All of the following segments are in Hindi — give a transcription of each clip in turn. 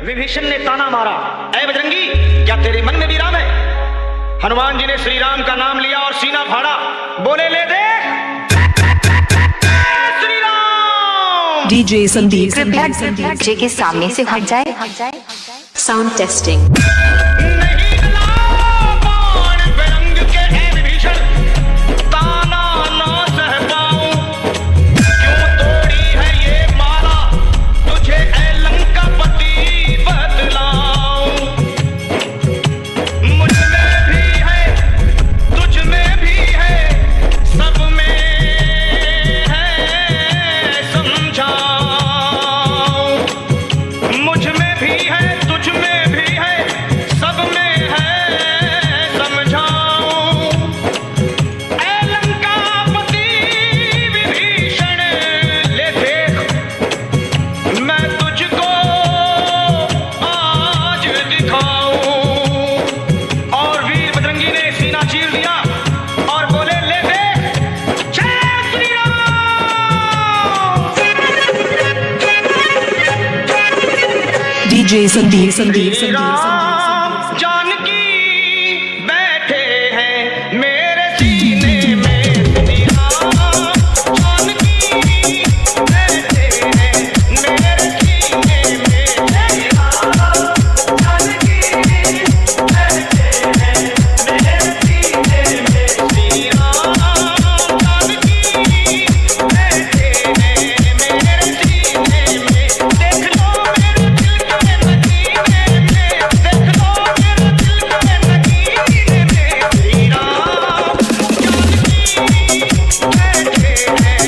विभीषण ने ताना मारा, ऐ बजरंगी, क्या तेरे मन में भी राम है? हनुमान जी ने श्री राम का नाम लिया और सीना फाड़ा, बोले ले दे श्री राम। डीजे संदीप डीजे के सामने से हट जाए। Sound testing. DJ Sandeep Janaki बैठे हैं मेरे सीने में, श्री राम जानकी बैठे हैं मेरे सीने में, श्री राम जानकी बैठे हैं मेरे सीने में, श्री राम जानकी बैठे हैं मेरे सीने में। देख लो मेरे दिल के नगीने में, देख लो मेरे दिल के नगीने में, श्री राम जानकी बैठे हैं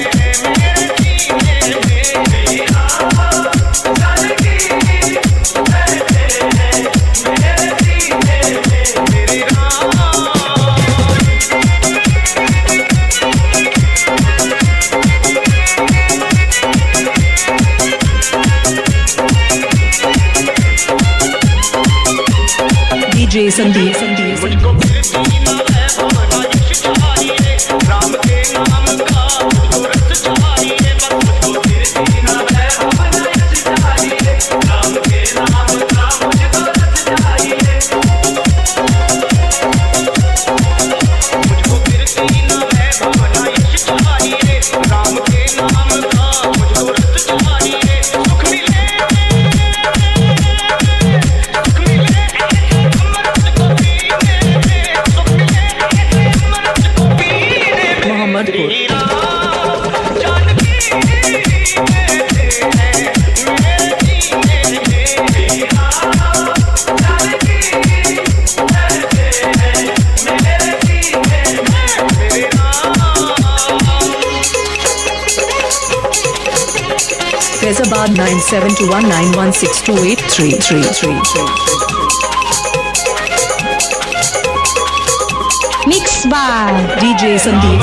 मेरे सीने में, श्री राम जानकी बैठे हैं मेरे सीने में, श्री राम। डीजे संदीप मुझको फिर जीना है भवना यश चाहिए, राम के नाम का मुझको रस चाहिए, बस मुझको फिर जीना है भवना यश चाहिए, राम के नाम का मुझको रस चाहिए। मुझको फिर जीना है भवना यश चाहिए, राम के नाम का मुझको रस चाहिए। सुख मिले Fezabad 972191628333. Mixed by DJ Sandeep.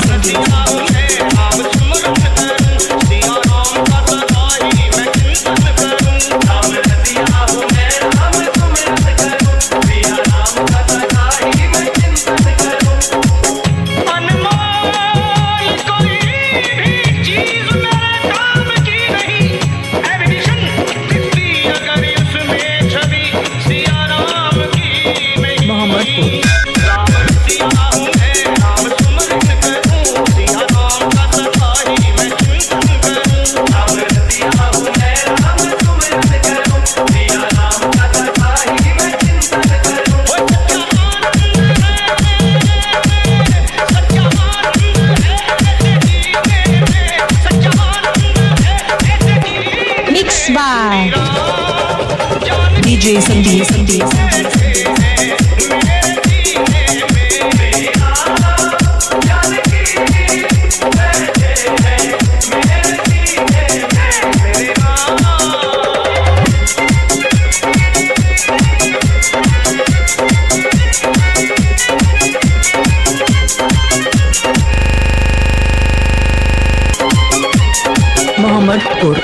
DJ Sandeep. Mohammed Pur.